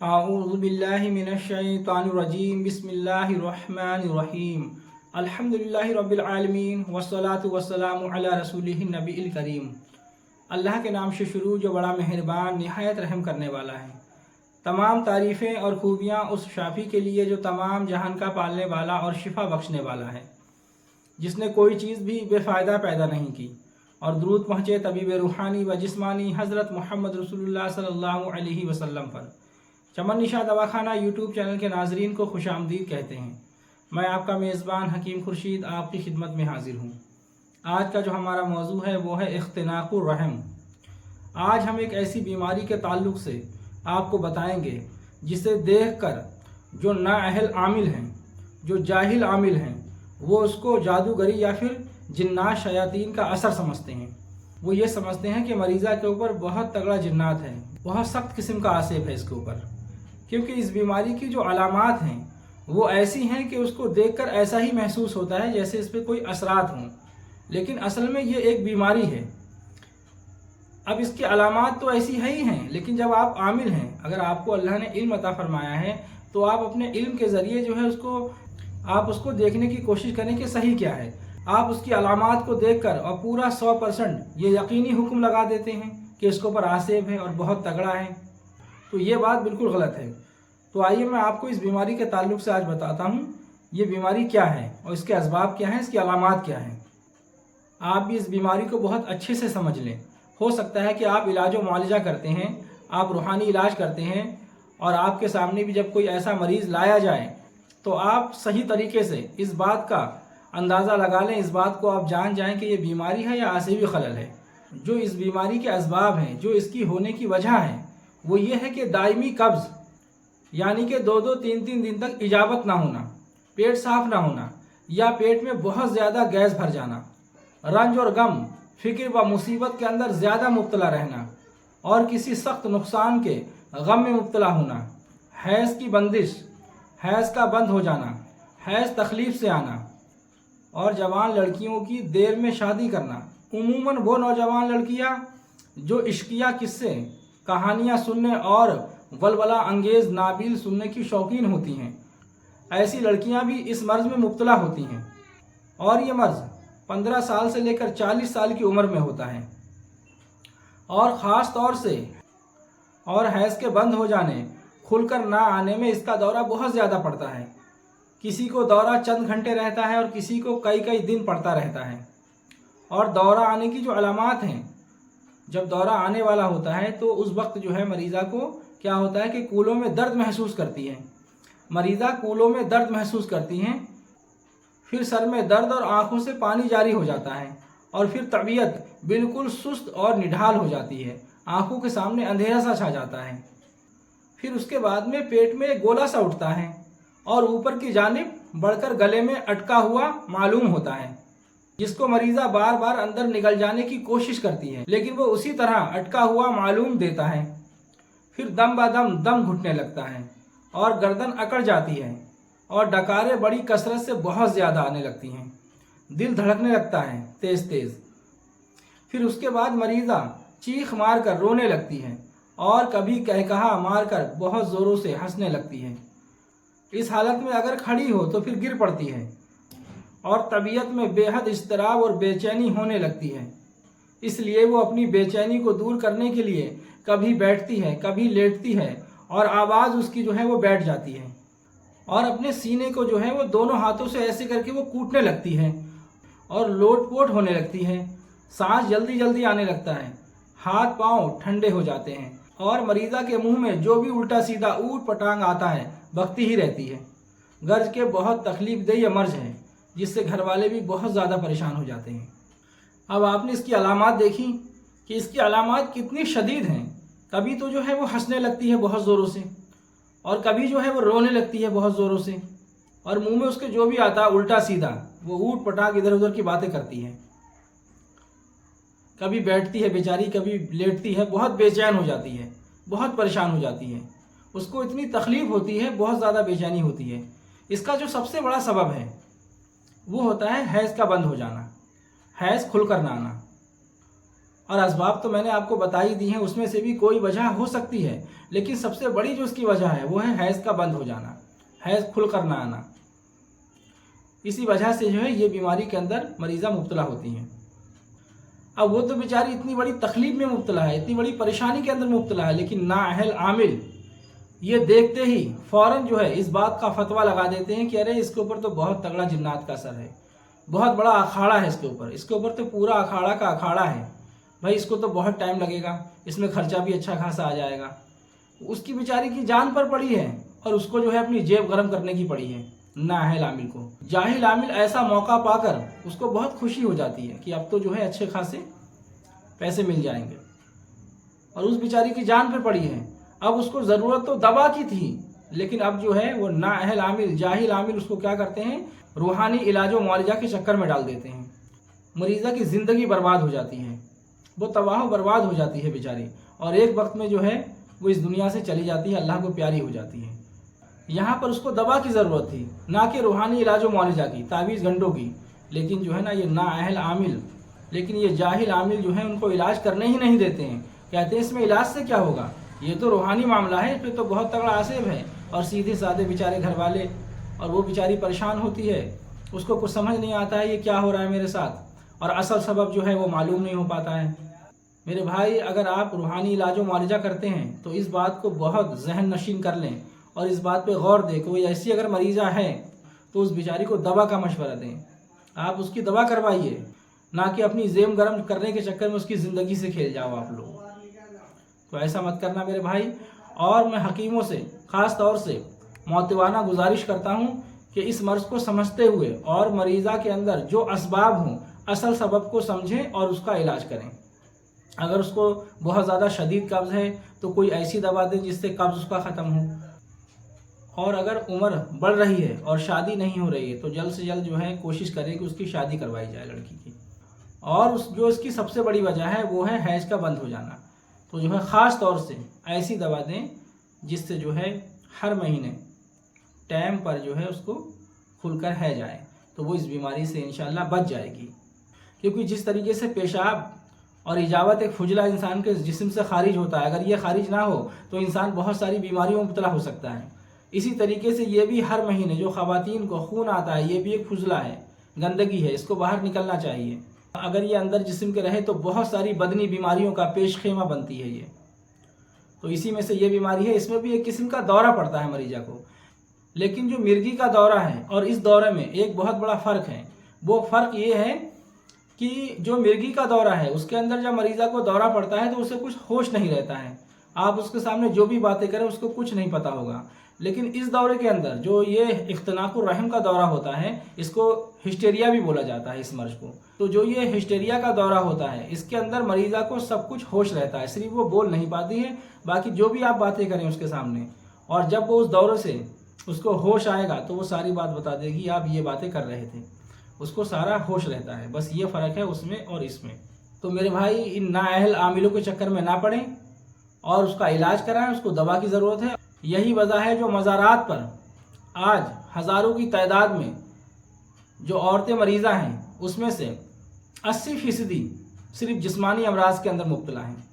अऊज़ु बिल्लाहि मिनश्शैतानिर्रजीम बिस्मिल्लाहिर्रहमानिर्रहीम अल्हम्दुलिल्लाहि रब्बिल आलमीन वस्सलातु वस्सलामु अला रसूलिहिन नबील करीम। अल्लाह के नाम से शुरू जो बड़ा मेहरबान निहायत रहम करने वाला है। तमाम तारीफ़ें और खूबियाँ उस शाफ़ी के लिए जो तमाम जहान का पालने वाला और शिफा बख्शने वाला है, जिसने कोई चीज़ भी बेफ़ायदा पैदा नहीं की। और दुरूद पहुँचे तबीब रूहानी व जिस्मानी हज़रत मोहम्मद रसूलुल्लाह सल्लल्लाहु अलैहि वसल्लम पर। चमन निशा दवाखाना यूट्यूब चैनल के नाजरीन को खुशामदीद कहते हैं। मैं आपका मेज़बान हकीम खुर्शीद आपकी खिदमत में हाजिर हूँ। आज का जो हमारा मौजू है वो है इख्तिनाकुर रहम। आज हम एक ऐसी बीमारी के ताल्लुक़ से आपको बताएंगे जिसे देखकर जो नाअहल आमिल हैं, जो जाहिल आमिल हैं, वो उसको जादूगरी या फिर जिन्नात शयातीन का असर समझते हैं। वो ये समझते हैं कि मरीज़ा के ऊपर बहुत तगड़ा जिन्नात है, बहुत सख्त किस्म का आसेब है इसके ऊपर। क्योंकि इस बीमारी की जो अलामात हैं वो ऐसी हैं कि उसको देखकर ऐसा ही महसूस होता है जैसे इस पर कोई असरात हों, लेकिन असल में ये एक बीमारी है। अब इसकी अलामात तो ऐसी है ही हैं, लेकिन जब आप आमिल हैं, अगर आपको अल्लाह ने इल्म अता फरमाया है तो आप अपने इल्म के ज़रिए जो है उसको देखने की कोशिश करें कि सही क्या है। आप उसकी अलामात को देखकर और पूरा 100% ये यकीनी हुक्म लगा देते हैं कि इसके ऊपर आसेब है और बहुत तगड़ा है, तो ये बात बिल्कुल गलत है। तो आइए मैं आपको इस बीमारी के ताल्लुक़ से आज बताता हूँ ये बीमारी क्या है और इसके असबाब क्या हैं, इसकी अलामात क्या हैं। आप भी इस बीमारी को बहुत अच्छे से समझ लें। हो सकता है कि आप इलाज व मुआलजा करते हैं, आप रूहानी इलाज करते हैं और आपके सामने भी जब कोई ऐसा मरीज़ लाया जाए तो आप सही तरीके से इस बात का अंदाज़ा लगा लें, इस बात को आप जान जाएं कि ये बीमारी है या आसिबी खलल है। जो इस बीमारी के असबाब हैं, जो इसकी होने की वजह है, वो ये है कि दायमी कब्ज़, यानी कि 2-2, 3-3 दिन तक इजाबत ना होना, पेट साफ ना होना, या पेट में बहुत ज़्यादा गैस भर जाना, रंज और गम, फिक्र व मुसीबत के अंदर ज़्यादा मुब्तला रहना और किसी सख्त नुकसान के गम में मुब्तला होना, हैज़ की बंदिश, हैज़ का बंद हो जाना, हैज़ तकलीफ़ से आना, और जवान लड़कियों की देर में शादी करना। उमूमन वो नौजवान लड़कियां जो इश्किया किस्से, कहानियां सुनने और वलवला अंगेज़ नाबिल सुनने की शौकीन होती हैं, ऐसी लड़कियां भी इस मर्ज़ में मुब्तला होती हैं। और ये मर्ज़ 15 साल से लेकर 40 साल की उम्र में होता है। और ख़ास तौर से और हैज़ के बंद हो जाने, खुलकर ना आने में इसका दौरा बहुत ज़्यादा पड़ता है। किसी को दौरा चंद घंटे रहता है और किसी को कई कई दिन पड़ता रहता है। और दौरा आने की जो अलामात हैं, जब दौरा आने वाला होता है तो उस वक्त जो है मरीज़ा को क्या होता है कि कूलों में दर्द महसूस करती है। मरीज़ा कूलों में दर्द महसूस करती हैं, फिर सर में दर्द और आँखों से पानी जारी हो जाता है, और फिर तबीयत बिल्कुल सुस्त और निढाल हो जाती है, आँखों के सामने अंधेरा सा छा जाता है। फिर उसके बाद में पेट में गोला सा उठता है और ऊपर की जानिब बढ़कर गले में अटका हुआ मालूम होता है, जिसको मरीज़ा बार बार अंदर निकल जाने की कोशिश करती है, लेकिन वो उसी तरह अटका हुआ मालूम देता है। फिर दम बदम दम घुटने लगता है और गर्दन अकड़ जाती है और डकारें बड़ी कसरत से बहुत ज़्यादा आने लगती हैं, दिल धड़कने लगता है तेज़ तेज़। फिर उसके बाद मरीज़ा चीख मार कर रोने लगती है और कभी कहकहा मार कर बहुत ज़ोरों से हंसने लगती है। इस हालत में अगर खड़ी हो तो फिर गिर पड़ती है और तबीयत में बेहद इज़्तिराब और बेचैनी होने लगती है। इसलिए वो अपनी बेचैनी को दूर करने के लिए कभी बैठती है, कभी लेटती है, और आवाज़ उसकी जो है वो बैठ जाती है, और अपने सीने को जो है वो दोनों हाथों से ऐसे करके वो कूटने लगती है और लोटपोट होने लगती है। सांस जल्दी जल्दी आने लगता है, हाथ पाँव ठंडे हो जाते हैं, और मरीज़ा के मुंह में जो भी उल्टा सीधा ऊट पटांग आता है बकती ही रहती है। गर्ज के बहुत तकलीफ देह मर्ज है, जिससे घर वाले भी बहुत ज़्यादा परेशान हो जाते हैं। अब आपने इसकी अलामात देखी कि इसकी अलामात कितनी शदीद हैं। कभी तो जो है वो हंसने लगती है बहुत ज़ोरों से, और कभी जो है वो रोने लगती है बहुत ज़ोरों से, और मुंह में उसके जो भी आता है उल्टा सीधा वो ऊट पटांग इधर उधर की बातें करती है। कभी बैठती है बेचारी, कभी लेटती है, बहुत बेचैन हो जाती है, बहुत परेशान हो जाती है, उसको इतनी तकलीफ़ होती है, बहुत ज़्यादा बेचैनी होती है। इसका जो सबसे बड़ा सबब है वो होता है हैज़ का बंद हो जाना, हैज़ खुलकर ना आना। और असबाब तो मैंने आपको बता ही दी हैं, उसमें से भी कोई वजह हो सकती है, लेकिन सबसे बड़ी जो उसकी वजह है वो है हैज़ का बंद हो जाना, हैज़ खुल कर ना आना। इसी वजह से जो है ये बीमारी के अंदर मरीज़ा मुब्तला होती हैं। अब वो तो बेचारी इतनी बड़ी तकलीफ में मुब्तला है, इतनी बड़ी परेशानी के अंदर मुब्तला है, लेकिन नाअहल आमिल ये देखते ही फ़ौरन जो है इस बात का फतवा लगा देते हैं कि अरे इसके ऊपर तो बहुत तगड़ा जिन्नात का असर है, बहुत बड़ा अखाड़ा है इसके ऊपर तो पूरा अखाड़ा का अखाड़ा है भाई, इसको तो बहुत टाइम लगेगा, इसमें खर्चा भी अच्छा खासा आ जाएगा। उसकी बेचारी की जान पर पड़ी है और उसको जो है अपनी जेब गर्म करने की पड़ी है नाअहल आमिल को। जाहिल आमिल ऐसा मौका पाकर उसको बहुत खुशी हो जाती है कि अब तो जो है अच्छे खासे पैसे मिल जाएंगे, और उस बेचारी की जान पे पड़ी है। अब उसको ज़रूरत तो दवा की थी, लेकिन अब जो है वो नाअहल आमिल जाहिल आमिल उसको क्या करते हैं, रूहानी इलाज व मुआलजा के चक्कर में डाल देते हैं। मरीज़ा की ज़िंदगी बर्बाद हो जाती है, वो तबाह बर्बाद हो जाती है बेचारी, और एक वक्त में जो है वो इस दुनिया से चली जाती है, अल्लाह को प्यारी हो जाती है। यहाँ पर उसको दवा की ज़रूरत थी, ना कि रूहानी इलाज व मुआलजा की, तावीज़ गंडों की। लेकिन जो है ना ये नाअहल आमिल, लेकिन ये जाहिल आमिल जो है उनको इलाज करने ही नहीं देते हैं। कहते हैं इसमें इलाज से क्या होगा, ये तो रूहानी मामला है, इस पर तो बहुत तगड़ा आसेब है। और सीधे साधे बेचारे घर वाले और वो बेचारी परेशान होती है, उसको कुछ समझ नहीं आता है ये क्या हो रहा है मेरे साथ, और असल सबब जो है वो मालूम नहीं हो पाता है। मेरे भाई, अगर आप रूहानी इलाज व मुआलजा करते हैं तो इस बात को बहुत जहन नशीन कर लें और इस बात पे गौर दें, कोई ऐसी अगर मरीज़ा है तो उस बेचारी को दवा का मशवरा दें, आप उसकी दवा करवाइए, ना कि अपनी जेब गर्म करने के चक्कर में उसकी ज़िंदगी से खेल जाओ आप लोग। तो ऐसा मत करना मेरे भाई। और मैं हकीमों से ख़ास तौर से मौतवाना गुजारिश करता हूँ कि इस मर्ज़ को समझते हुए और मरीज़ा के अंदर जो असबाब हों असल सबब को समझें और उसका इलाज करें। अगर उसको बहुत ज़्यादा शदीद कब्ज़ है तो कोई ऐसी दवा दें जिससे कब्ज़ उसका ख़त्म हो, और अगर उम्र बढ़ रही है और शादी नहीं हो रही है तो जल्द से जल्द जो है कोशिश करें कि उसकी शादी करवाई जाए लड़की की। और जो इसकी सबसे बड़ी वजह है वो है हैज़ का बंद हो जाना। तो जो है ख़ास तौर से ऐसी दवा दें जिससे जो है हर महीने टाइम पर जो है उसको खुलकर है जाए, तो वो इस बीमारी से इंशाल्लाह बच जाएगी। क्योंकि जिस तरीके से पेशाब और इजावत एक फुजला इंसान के जिस्म से खारिज होता है, अगर ये खारिज ना हो तो इंसान बहुत सारी बीमारियों में मुब्तला हो सकता है। इसी तरीके से ये भी हर महीने जो ख़वातीन को खून आता है ये भी एक फुजला है, गंदगी है, इसको बाहर निकलना चाहिए। अगर ये अंदर जिस्म के रहे तो बहुत सारी बदनी बीमारियों का पेश खेमा बनती है ये। तो इसी में से ये बीमारी है, इसमें भी एक किस्म का दौरा पड़ता है मरीजा को। लेकिन जो मिर्गी का दौरा है और इस दौरे में एक बहुत बड़ा फ़र्क है। वो फ़र्क ये है कि जो मिर्गी का दौरा है उसके अंदर जब मरीज़ा को दौरा पड़ता है तो उसे कुछ होश नहीं रहता है, आप उसके सामने जो भी बातें करें उसको कुछ नहीं पता होगा। लेकिन इस दौरे के अंदर जो ये इख्तनाकुर रहम का दौरा होता है, इसको हिस्टेरिया भी बोला जाता है इस मर्ज को। तो जो ये हिस्टेरिया का दौरा होता है इसके अंदर मरीज़ा को सब कुछ होश रहता है, सिर्फ वो बोल नहीं पाती है, बाकी जो भी आप बातें करें उसके सामने, और जब वो उस दौरे से उसको होश आएगा तो वो सारी बात बता देगी आप ये बातें कर रहे थे, उसको सारा होश रहता है। बस ये फ़र्क है उसमें और इसमें। तो मेरे भाई, इन नाअहल आमिलों के चक्कर में ना पड़ें और उसका इलाज कराएं, उसको दवा की ज़रूरत है। यही वजह है जो मज़ारात पर आज हज़ारों की तादाद में जो औरतें मरीज़ा हैं उसमें से 80% सिर्फ जिस्मानी अमराज के अंदर मुब्तला हैं,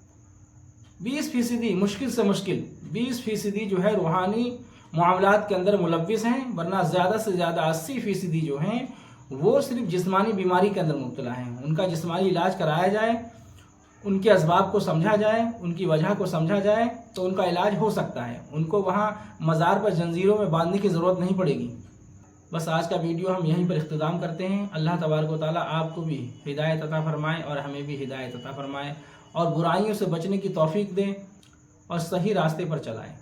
20% मुश्किल से मुश्किल 20% जो है रूहानी मामलात के अंदर मुलव्विस हैं, वरना ज़्यादा से ज़्यादा 80% जो हैं वो सिर्फ जिस्मानी बीमारी के अंदर मुब्तला हैं। उनका जिस्मानी इलाज कराया जाए, उनके असबाब को समझा जाए, उनकी वजह को समझा जाए तो उनका इलाज हो सकता है। उनको वहाँ मज़ार पर जंजीरों में बांधने की ज़रूरत नहीं पड़ेगी। बस आज का वीडियो हम यहीं पर इख्तिताम करते हैं। अल्लाह तबारक व तआला आपको भी हिदायत अता फ़रमाए और हमें भी हिदायत अता फ़रमाए और बुराइयों से बचने की तौफीक दें और सही रास्ते पर चलाएं।